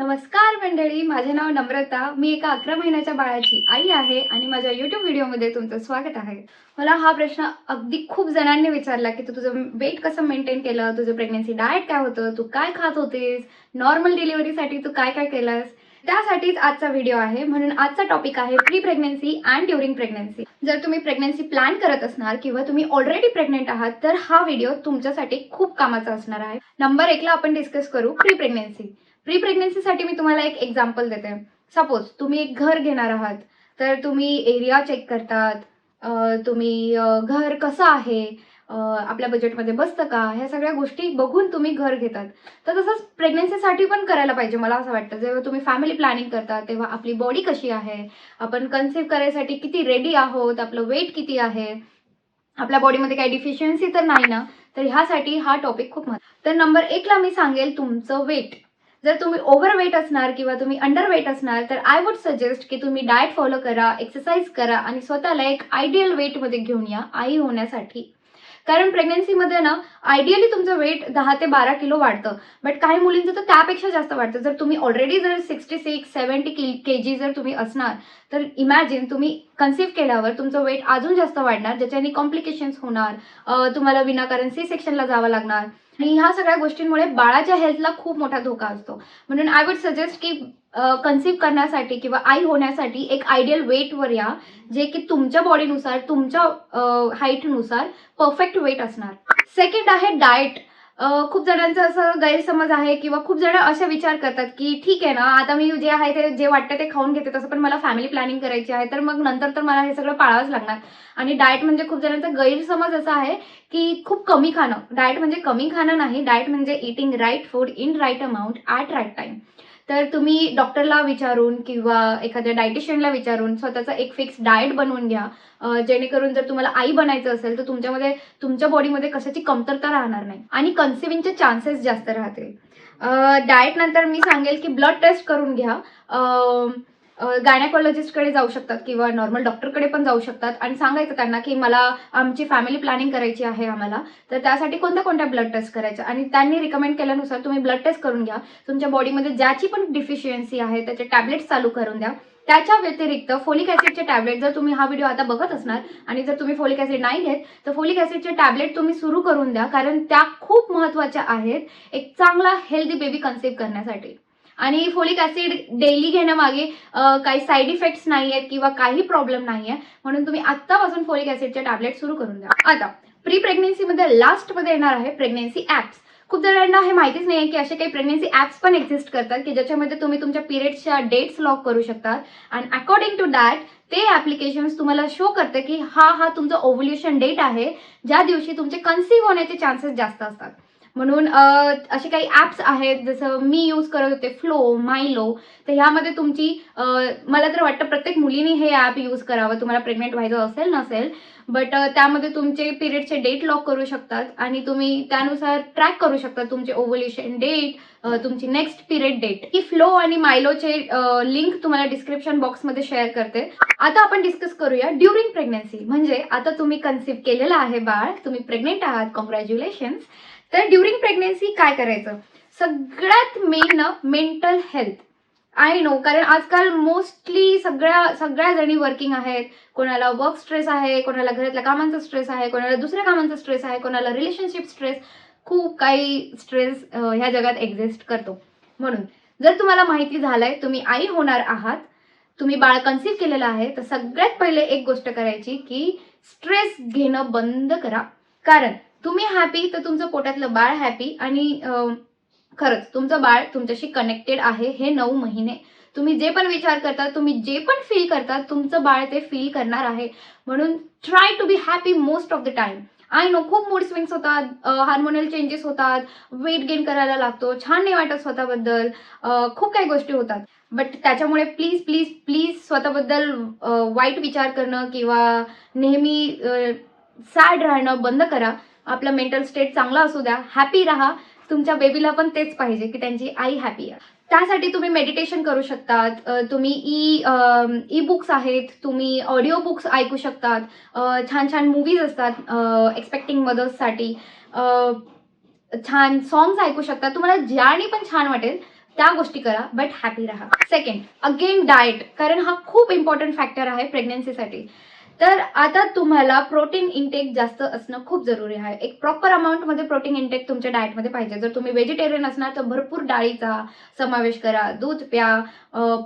नमस्कार मंडळी, माझे नाव नम्रता. मी एका 11 महिन्याच्या बाळाची आई आहे आणि माझ्या YouTube व्हिडिओमध्ये तुमचं स्वागत आहे. मला हा प्रश्न अगदी खूप जणांनी विचारला की तू तुझं वेट कसं मेंटेन केलं, तुझं प्रेग्नन्सी डाएट काय होतं, तू काय खात होतीस, नॉर्मल डिलिव्हरीसाठी तू काय काय केलंस. त्यासाठीच आजचा व्हिडिओ आहे. म्हणून आजचा टॉपिक आहे pre pregnancy and during pregnancy. जर तुम्ही प्रेग्नन्सी प्लॅन करत असणार किंवा तुम्ही ऑलरेडी प्रेग्नेंट आहात तर हा व्हिडिओ तुमच्यासाठी खूप कामाचा असणार आहे. नंबर 1 ला आपण डिस्कस करू प्री प्रेग्नन्सी. प्री प्रेग्नन्सीसाठी मी तुम्हाला एक एक्झाम्पल देते. सपोज तुम्ही एक घर घेणार आहात, तर तुम्ही एरिया चेक करतात, तुम्ही घर कसं आहे, आपल्या बजेटमध्ये बसतं का, ह्या सगळ्या गोष्टी बघून तुम्ही घर घेतात. तर तसंच प्रेग्नन्सीसाठी पण करायला पाहिजे मला असं वाटतं. जेव्हा तुम्ही फॅमिली प्लॅनिंग करता तेव्हा आपली बॉडी कशी आहे, आपण कन्सीव्ह करायसाठी किती रेडी आहोत, आपलं वेट किती आहे, आपल्या बॉडीमध्ये काही डिफिशियन्सी तर नाही ना, तर ह्यासाठी हा टॉपिक खूप महत्त्वाचा. तर नंबर 1 ला मी सांगेल तुमचं वेट. जर तुम्ही ओव्हरवेट असणार किंवा तुम्ही अंडरवेट असणार तर आय वुड सजेस्ट की तुम्ही डाएट फॉलो करा, एक्सरसाइज करा आणि स्वतःला एक आयडियल वेटमध्ये घेऊन या आई होण्यासाठी. कारण प्रेग्नन्सीमध्ये ना आयडियली तुमचं वेट 10 ते 12 किलो वाढतं, बट काही मुलींचं तर त्यापेक्षा जास्त वाढतं. जर तुम्ही ऑलरेडी जर 66-70 केजी जर तुम्ही असणार तर इमॅजिन तुम्ही कन्सीव्ह केल्यावर तुमचं वेट अजून जास्त वाढणार, ज्याच्याने कॉम्प्लिकेशन्स होणार, तुम्हाला विनाकारण सी सेक्शनला जावं लागणार आणि ह्या सगळ्या गोष्टींमुळे बाळाच्या हेल्थला खूप मोठा धोका असतो. म्हणून आय वुड सजेस्ट की कन्सीव्ह करण्यासाठी किंवा आई होण्यासाठी एक आयडियल वेटवर या, जे की तुमच्या बॉडीनुसार, तुमच्या हाईटनुसार परफेक्ट वेट असणार. सेकंड आहे डाएट. खूप जणांचा असं गैरसमज आहे किंवा खूप जण असे विचार करतात की ठीक आहे ना, आता मी जे आहे ते जे वाटतं ते खाऊन घेते, तसं पण मला फॅमिली प्लॅनिंग करायची आहे, तर मग नंतर तर मला हे सगळं पाळावंच लागणार. आणि डाएट म्हणजे खूप जणांचा गैरसमज असा आहे की खूप कमी खाणं. डाएट म्हणजे कमी खाणं नाही, डाएट म्हणजे eating right food in right amount at right time. तर तुम्ही डॉक्टरला विचारून किंवा एखाद्या डायटिशियनला विचारून स्वतःचा एक फिक्स डाएट बनवून घ्या, जेणेकरून जर तुम्हाला आई बनायचं असेल तर तुमच्या बॉडीमध्ये कशाची कमतरता राहणार नाही आणि कन्सिव्हिंगचे चान्सेस जास्त राहतील. डाएट नंतर मी सांगेल की ब्लड टेस्ट करून घ्या. गायनेकोलॉजिस्टकडे जाऊ शकतात किंवा नॉर्मल डॉक्टरकडे पण जाऊ शकतात आणि सांगायचं त्यांना की मला आमची फॅमिली प्लॅनिंग करायची आहे आम्हाला, तर त्यासाठी कोणत्या कोणत्या ब्लड टेस्ट करायच्या आणि त्यांनी रिकमेंड केल्यानुसार तुम्ही ब्लड टेस्ट करून घ्या. तुमच्या बॉडीमध्ये ज्याची पण डिफिशियन्सी आहे त्याचे टॅबलेट्स चालू करून द्या. त्याच्या व्यतिरिक्त फोलिक ॲसिडचे टॅबलेट, जर तुम्ही हा व्हिडिओ आता बघत असणार आणि जर तुम्ही फोलिक ॲसिड नाही घेत तर फोलिक ॲसिडचे टॅबलेट तुम्ही सुरू करून द्या, कारण त्या खूप महत्त्वाच्या आहेत एक चांगला हेल्दी बेबी कन्सीव्ह करण्यासाठी. आणि फोलिक ॲसिड डेली घेण्यामागे काही साईड इफेक्ट्स नाही आहेत किंवा काही प्रॉब्लेम नाही आहे, म्हणून तुम्ही आत्तापासून फोलिक ॲसिडचे टॅबलेट सुरू करून द्या. आता प्री प्रेग्नन्सीमध्ये लास्टमध्ये येणार आहे प्रेग्नन्सी ॲप्स. खूप जणांना हे माहितीच नाही आहे की असे काही प्रेग्नन्सी ॲप्स पण एक्झिस्ट करतात की ज्याच्यामध्ये तुम्ही तुमच्या पिरियड्सच्या डेट्स लॉक करू शकतात आणि अकॉर्डिंग टू दॅट ते ॲप्लिकेशन्स तुम्हाला शो करते की हा तुमचा ओव्ह्युलेशन डेट आहे, ज्या दिवशी तुमचे कन्सीव्ह होण्याचे चान्सेस जास्त असतात. म्हणून असे काही ॲप्स आहेत, जसं मी यूज करत होते फ्लो, मायलो. तर ह्यामध्ये तुमची मला तर वाटतं प्रत्येक मुलीने हे ॲप यूज करावं, तुम्हाला प्रेग्नेंट व्हायचं असेल नसेल. बट त्यामध्ये तुमचे पिरियडचे डेट लॉक करू शकतात आणि तुम्ही त्यानुसार ट्रॅक करू शकता तुमचे ओव्ह्युलेशन डेट, तुमची नेक्स्ट पिरियड डेट. ही फ्लो आणि मायलोचे लिंक तुम्हाला डिस्क्रिप्शन बॉक्समध्ये शेअर करते. आता आपण डिस्कस करूया ड्युरिंग प्रेग्नन्सी. म्हणजे आता तुम्ही कन्सीव्ह केलेलं आहे बाळ, तुम्ही प्रेग्नेंट आहात, कॉंग्रॅच्युलेशन्स. तर ड्युरिंग प्रेग्नन्सी काय करायचं? सगळ्यात main mental health. I know, कारण आजकाल मोस्टली सगळ्या जणी वर्किंग आहेत. कोणाला वर्क स्ट्रेस आहे, कोणाला घरातल्या कामांचा स्ट्रेस आहे, कोणाला दुसऱ्या कामांचा स्ट्रेस आहे, कोणाला रिलेशनशिप स्ट्रेस, खूप काही स्ट्रेस ह्या जगात एक्झिस्ट करतो. म्हणून जर तुम्हाला माहिती झालंय तुम्ही आई होणार आहात, तुम्ही बाळ कन्सीव्ह केलेलं आहे, तर सगळ्यात पहिले एक गोष्ट करायची की स्ट्रेस घेणं बंद करा. कारण तुम्ही हॅपी तर तुमचं पोटातलं बाळ हॅपी आणि खरंच तुमचं बाळ तुमच्याशी कनेक्टेड आहे. हे 9 महिने तुम्ही जे पण विचार करता, तुम्ही जे पण फील करता, तुमचं बाळ ते फील करणार आहे. म्हणून try to be happy most of the time. I know खूप मूड स्विंग्स होतात, हार्मोनल चेंजेस होतात, वेट गेन करायला लागतो, छान नाही वाटत स्वतःबद्दल, खूप काही गोष्टी होतात. बट त्याच्यामुळे प्लीज प्लीज प्लीज स्वतःबद्दल वाईट विचार करणं किंवा नेहमी सॅड राहणं बंद करा. आपलं मेंटल स्टेट चांगला असू द्या, हॅपी राहा. तुमच्या बेबीला पण तेच पाहिजे की त्यांची आई हॅपी आहे. त्यासाठी तुम्ही मेडिटेशन करू शकतात, तुम्ही ई बुक्स आहेत, तुम्ही ऑडिओ बुक्स ऐकू शकतात, छान छान मूवीज असतात एक्सपेक्टिंग मदर्ससाठी, छान सॉंग्स ऐकू शकता. तुम्हाला ज्याने पण छान वाटेल त्या गोष्टी करा, बट हॅपी राहा. सेकंड, अगेन डाएट, कारण हा खूप इम्पॉर्टंट फॅक्टर आहे प्रेग्नन्सीसाठी. तर आता तुम्हाला प्रोटीन इंटेक जास्त असणं खूप जरुरी आहे. एक प्रॉपर अमाऊंटमध्ये प्रोटीन इंटेक तुमच्या डाएटमध्ये पाहिजे. जर तुम्ही व्हेजिटेरियन असणार तर भरपूर डाळीचा समावेश करा, दूध प्या,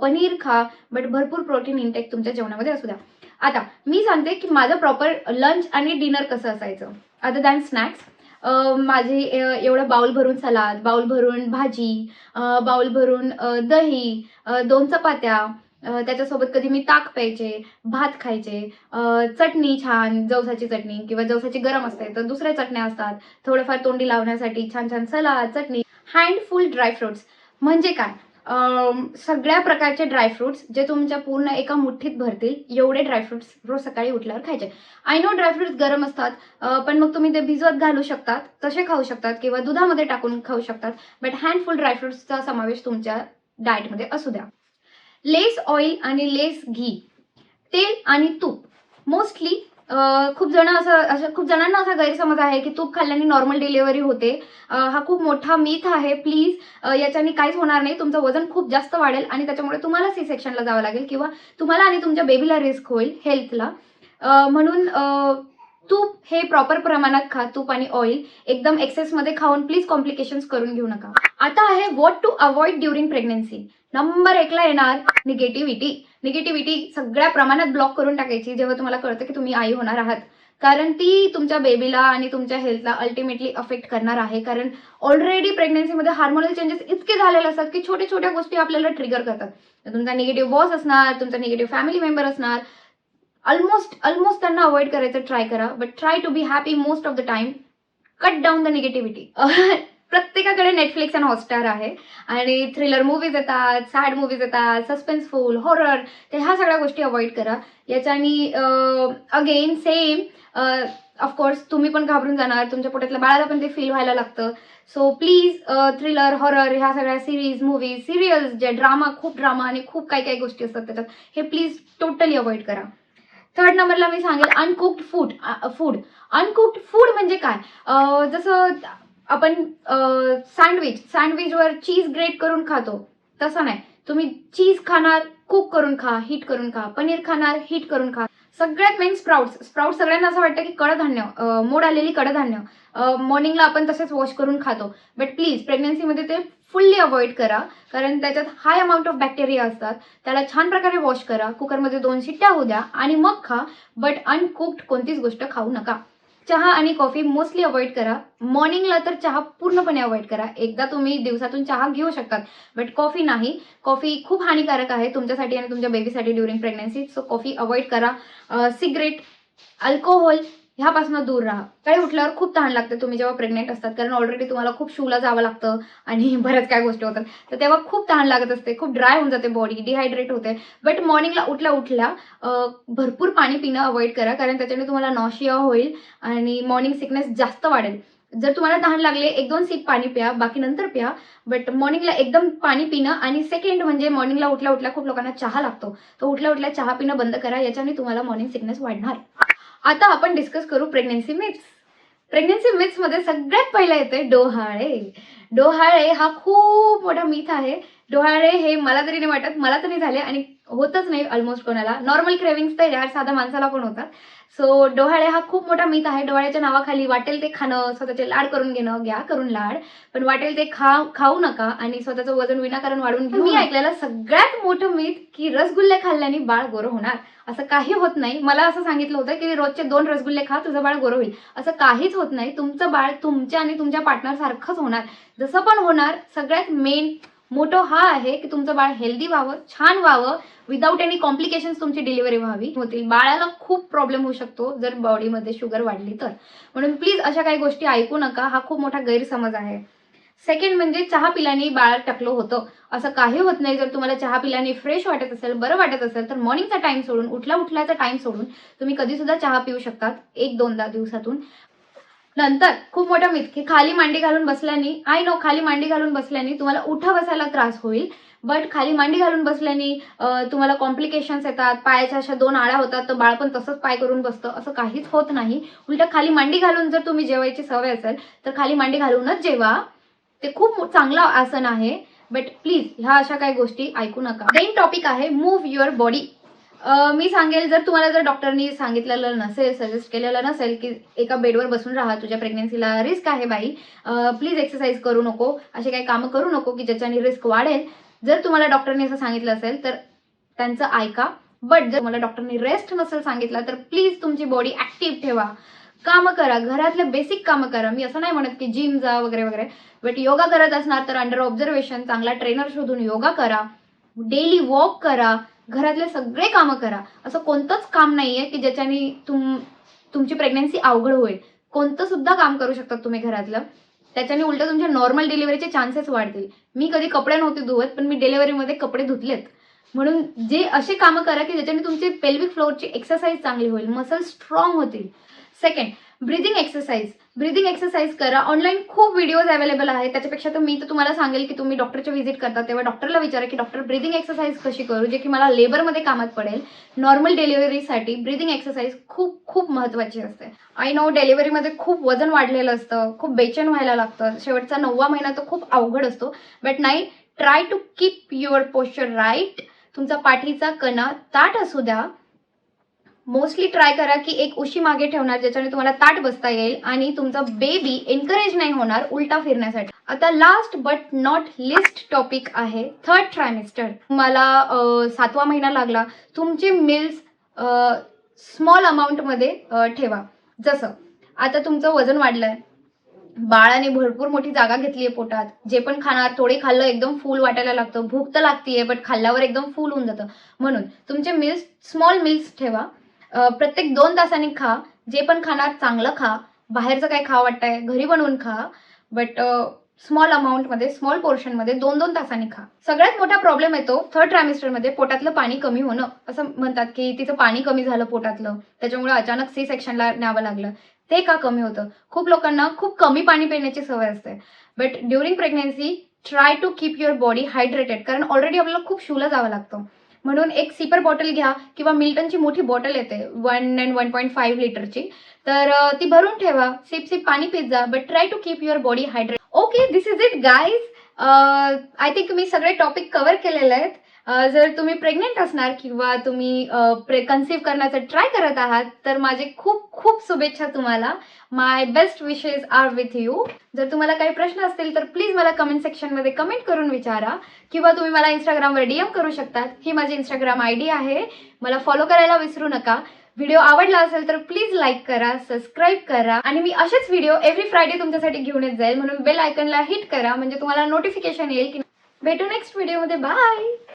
पनीर खा, बट भरपूर प्रोटीन इंटेक तुमच्या जेवणामध्ये असू द्या. आता मी सांगते की माझं प्रॉपर लंच आणि डिनर कसं असायचं अदर दॅन स्नॅक्स. माझी एवढं बाउल भरून सलाद, बाउल भरून भाजी, बाउल भरून दही, 2 चपात्या, त्याच्यासोबत कधी मी ताक प्यायचे, भात खायचे, चटणी छान, जवसाची चटणी किंवा जवसाची गरम असते तर दुसऱ्या चटण्या असतात, थोडंफार तोंडी लावण्यासाठी छान छान सलाद, चटणी, हँडफुल ड्रायफ्रुट्स. म्हणजे काय, सगळ्या प्रकारचे ड्रायफ्रुट्स जे तुमच्या पूर्ण एका मुठ्ठीत भरतील एवढे ड्रायफ्रुट्स रोज सकाळी उठल्यावर खायचे. आय नो ड्रायफ्रुट्स गरम असतात, पण मग तुम्ही ते भिजवत घालू शकतात, तसे खाऊ शकतात किंवा दुधामध्ये टाकून खाऊ शकतात, बट हँडफुल ड्रायफ्रुट्सचा समावेश तुमच्या डाएटमध्ये असू द्या. लेस ऑइल आणि लेस घी, तेल आणि तूप. मोस्टली खूप जणांना असा गैरसमज आहे की तूप खाल्ल्याने नॉर्मल डिलिव्हरी होते. हा खूप मोठा मिथ आहे. प्लीज, याच्याने काहीच होणार नाही. तुमचं वजन खूप जास्त वाढेल आणि त्याच्यामुळे तुम्हाला सी सेक्शनला जावं लागेल किंवा तुम्हाला आणि तुमच्या बेबीला रिस्क होईल हेल्थला. म्हणून तूप हे प्रॉपर प्रमाणात खा. तूप आणि ऑइल एकदम एक्सेसमध्ये खाऊन प्लीज कॉम्प्लिकेशन्स करून घेऊ नका. आता आहे what to avoid during pregnancy. Number 1 ला येणार निगेटिव्हिटी. निगेटिव्हिटी सगळ्या प्रमाणात ब्लॉक करून टाकायची जेव्हा तुम्हाला कळतं की तुम्ही आई होणार आहात, कारण ती तुमच्या बेबीला आणि तुमच्या हेल्थला अल्टिमेटली अफेक्ट करणार आहे. कारण ऑलरेडी प्रेग्नन्सीमध्ये हार्मोनल चेंजेस इतके झालेले असतात की छोट्या छोट्या गोष्टी आपल्याला ट्रिगर करतात. तुमचा निगेटिव्ह बॉस असणार, तुमचा निगेटिव्ह फॅमिली मेंबर असणार, ऑलमोस्ट त्यांना अवॉइड करायचं ट्राय करा, but try to be happy most of the time. Cut down the negativity. प्रत्येकाकडे नेटफ्लिक्स आणि हॉटस्टार आहे आणि थ्रिलर मूवीज येतात, सॅड मूवीज येतात, सस्पेन्सफुल, हॉरर, तर ह्या सगळ्या गोष्टी अवॉइड करा. याच्यानी अगेन सेम, ऑफकोर्स तुम्ही पण घाबरून जाणार, तुमच्या पोटातल्या बाळाला पण ते फील व्हायला लागतं. सो प्लीज थ्रिलर, हॉरर, ह्या सगळ्या सिरीज, मूवीज, सिरियल्स, जे खूप ड्रामा आणि खूप काही काही गोष्टी असतात त्याच्यात, हे प्लीज टोटली अवॉइड करा. थर्ड नंबरला मी सांगेल अनकुक्ड फूड. अनकुक्ड फूड म्हणजे काय, जसं आपण सँडविचवर चीज ग्रेट करून खातो तसं नाही. तुम्ही चीज खाणार, कुक करून खा, हीट करून खा. पनीर खाणार, हीट करून खा. सगळ्यात मेन स्प्राउट्स सगळ्यांना असं वाटतं की कडधान्य, मोड आलेली कडधान्य मॉर्निंगला आपण तसेच वॉश करून खातो, बट प्लीज प्रेग्नन्सीमध्ये ते फुल्ली अवॉइड करा, कारण त्याच्यात हाय अमाऊंट ऑफ बॅक्टेरिया असतात. त्याला छान प्रकारे वॉश करा, कुकरमध्ये 2 शिट्ट्या होऊ द्या आणि मग खा, बट अनकुक्ड कोणतीच गोष्ट खाऊ नका. चहा आणि कॉफी मोस्टली अवॉइड करा. मॉर्निंगला तर चहा पूर्णपणे अवॉइड करा. एकदा तुम्ही दिवसातून चहा घेऊ शकतात, बट कॉफी नाही. कॉफी खूप हानिकारक आहे तुमच्यासाठी आणि तुमच्या बेबीसाठी during pregnancy. So coffee avoid करा. सिगरेट, अल्कोहोल ह्यापासून दूर राहा. सकाळी उठल्यावर खूप तहान लागते तुम्ही जेव्हा प्रेग्नेंट असतात, कारण ऑलरेडी तुम्हाला खूप शूला जावं लागतं आणि बऱ्याच काय गोष्टी होतात, तर तेव्हा खूप तहान लागत असते, खूप ड्राय होऊन जाते बॉडी, डिहायड्रेट होते. बट मॉर्निंगला उठल्या भरपूर पाणी पिणं अवॉइड करा, कारण त्याच्याने तुम्हाला नॉशिया होईल आणि मॉर्निंग सिकनेस जास्त वाढेल. जर तुम्हाला तहान लागले 1-2 सिप पाणी प्या, बाकी नंतर प्या, बट मॉर्निंगला एकदम पाणी पिणं. आणि सेकंड म्हणजे मॉर्निंगला उठल्या खूप लोकांना चहा लागतो, तर उठल्या चहा पिणं बंद करा, याच्याने तुम्हाला मॉर्निंग सिकनेस वाढणार. आता आपण डिस्कस करू प्रेग्नन्सी मिथ्स. प्रेग्नन्सी मिथ्समध्ये सगळ्यात पहिला येते डोहाळे. डोहाळे हा खूप मोठा मिथ आहे. डोहाळे हे मला तरी नाही वाटत, मला तरी झाले आणि होतच नाही ऑलमोस्ट कोणाला. नॉर्मल क्रेविंग्स तर यार साध्या माणसाला पण होतात. सो डोहाळे हा खूप मोठा मिथ आहे. डोहाळ्याच्या नावाखाली वाटेल ते खाणं, स्वतःचे लाड करून घेणं, घ्या करून लाड, पण वाटेल ते खाऊ नका आणि स्वतःचं वजन विनाकारण वाढवून घेऊ. मी ऐकलेलं सगळ्यात मोठं मिथ की रसगुल्ले खाल्ल्याने बाळ गोरं होणार. असं काही होत नाही. मला असं सांगितलं होतं की रोजचे 2 रसगुल्ले खा, तुझं बाळ गोरं होईल. असं काहीच होत नाही. तुमचं बाळ तुमच्या आणि तुमच्या पार्टनर सारखंच होणार, जसं पण होणार. सगळ्यात मेन मोटो हा आहे की तुमचं बाळ हेल्दी व्हावं, छान व्हावं, विदाऊट एनी कॉम्प्लिकेशन्स तुमची डिलिव्हरी व्हावी. होतील. बाळाला खूप प्रॉब्लेम होऊ शकतो जर बॉडीमध्ये शुगर वाढली तर. म्हणून प्लीज अशा काही गोष्टी ऐकू नका. हा खूप मोठा गैरसमज आहे. सेकंड म्हणजे चहा पिल्याने बाळ टकलं होतं. असं काही होत नाही. जर तुम्हाला चहा पिल्याने फ्रेश वाटत असेल, बरं वाटत असेल, तर मॉर्निंगचा टाइम सोडून, उठल्याचा टाइम सोडून तुम्ही कधी सुद्धा चहा पिऊ शकतात 1-2दा दिवसातून. नंतर खूप मोठा मिथ की खाली मांडी घालून बसल्याने, आय नो खाली मांडी घालून बसल्याने तुम्हाला उठा बसायला त्रास होईल, बट खाली मांडी घालून बसल्याने तुम्हाला कॉम्प्लिकेशन्स येतात, पायाच्या अशा 2 आळ्या होतात, तर बाळ पण तसंच पाय करून बसतं. असं काहीच होत नाही. उलट खाली मांडी घालून जर तुम्ही जेवायची सवय असेल तर खाली मांडी घालूनच जेवा. ते खूप चांगलं आसन आहे. बट प्लीज ह्या अशा काही गोष्टी ऐकू नका. देन टॉपिक आहे मूव्ह युअर बॉडी. मी सांगेल, जर तुम्हाला जर डॉक्टरनी सांगितलेलं नसेल, सजेस्ट केलेलं नसेल की एका बेडवर बसून राहा, तुझ्या प्रेग्नन्सीला रिस्क आहे बाई, प्लीज एक्सरसाइज करू नको, असे काही कामं करू नको की ज्याच्याने रिस्क वाढेल. जर तुम्हाला डॉक्टरने असं सांगितलं असेल तर त्यांचं ऐका. बट जर तुम्हाला डॉक्टरने रेस्ट नसेल सांगितलं तर प्लीज तुमची बॉडी ॲक्टिव्ह ठेवा, कामं करा, घरातले बेसिक कामं करा. मी असं नाही म्हणत की जिम जा वगैरे वगैरे, बट योगा करत असणार तर अंडर ऑब्झर्वेशन चांगला ट्रेनर शोधून योगा करा, डेली वॉक करा, घरातले सगळे कामं करा. असं कोणतंच काम नाहीये की ज्याच्याने तुमची प्रेग्नन्सी अवघड होईल. कोणतं सुद्धा काम करू शकतात तुम्ही घरातलं, त्याच्याने उलट तुमच्या नॉर्मल डिलिव्हरीचे चान्सेस वाढतील. मी कधी कपडे नव्हते धुवत, पण मी डिलिव्हरीमध्ये कपडे धुतलेत. म्हणून जे असे कामं करा की ज्याच्याने तुमची पेल्विक फ्लोअरची एक्सरसाइज चांगली होईल, मसल स्ट्रॉंग होतील. Second, breathing exercise. Breathing exercise करा. ऑनलाईन खूप व्हिडिओज अवेलेबल आहेत. त्याच्यापेक्षा तर मी तर तुम्हाला सांगेल की तुम्ही डॉक्टरची व्हिजिट करता तेव्हा डॉक्टरला विचारा की डॉक्टर ब्रीदिंग एक्सरसाइज कशी करू, जे की मला लेबरमध्ये कामात पडेल. नॉर्मल डिलिव्हरीसाठी ब्रीदिंग एक्सरसाइज खूप खूप महत्त्वाची असते. आय नो डिलिव्हरीमध्ये खूप वजन वाढलेलं असतं, खूप बेचैन व्हायला लागतं, शेवटचा 9वा महिना तर खूप अवघड असतो. बट नाही, try to keep your posture right. तुमचा पाठीचा कणा ताठ असू द्या. मोस्टली ट्राय करा की एक उशी मागे ठेवणार ज्याच्याने तुम्हाला ताट बसता येईल आणि तुमचा बेबी एनकरेज नाही होणार उलटा फिरण्यासाठी. आता last but not list topic आहे थर्ड ट्रायमिस्टर. तुम्हाला 7वा महिना लागला, तुमचे मिल्स स्मॉल अमाऊंटमध्ये ठेवा. जसं आता तुमचं वजन वाढलंय, बाळाने भरपूर मोठी जागा घेतली आहे पोटात, जे पण खाणार थोडे खाल्लं एकदम फुल वाटायला लागतं, भूक तर लागतीये बट खाल्ल्यावर एकदम फुल होऊन जातं. म्हणून तुमचे मिल्स स्मॉल मिल्स ठेवा. प्रत्येक 2 तासांनी खा. जे पण खाणार चांगलं खा. बाहेरचं काय खा वाटतंय घरी बनवून खा, बट स्मॉल अमाऊंटमध्ये, स्मॉल पोर्शनमध्ये 2-2 तासांनी खा. सगळ्यात मोठा प्रॉब्लेम येतो थर्ड ट्रायमिस्टरमध्ये पोटातलं पाणी कमी होणं. असं म्हणतात की तिचं पाणी कमी झालं पोटातलं, त्याच्यामुळे अचानक सी सेक्शनला न्यावं लागलं. ते का कमी होतं? खूप लोकांना खूप कमी पाणी पिण्याची सवय असते. But during pregnancy try to keep your body hydrated, कारण ऑलरेडी आपल्याला खूप शूला जावं लागतं. म्हणून एक सिपर बॉटल घ्या किंवा मिल्टनची मोठी बॉटल येते 1 and 1.5 लिटरची, तर ती भरून ठेवा. सिप सिप पाणी पित जा, but try to keep your body hydrate. Okay, this is it guys. I think मी सगळे टॉपिक कव्हर केलेले आहेत. जर तुम्ही प्रेग्नेंट असणार किंवा तुम्ही कन्सीव्ह करण्याचं ट्राय करत आहात तर माझे खूप खूप शुभेच्छा तुम्हाला. My best wishes are with you. जर तुम्हाला काही प्रश्न असतील तर प्लीज मला कमेंट सेक्शनमध्ये कमेंट करून विचारा किंवा तुम्ही मला इंस्टाग्रामवर DM करू शकतात. ही माझी इंस्टाग्राम ID आहे. मला फॉलो करायला विसरू नका. व्हिडिओ आवडला असेल तर प्लीज लाईक करा, सबस्क्राईब करा आणि मी असेच व्हिडिओ एव्हरी फ्रायडे तुमच्यासाठी घेऊन येत जाईल. म्हणून बेल आयकनला हिट करा म्हणजे तुम्हाला नोटिफिकेशन येईल की. भेटू नेक्स्ट व्हिडिओमध्ये. बाय.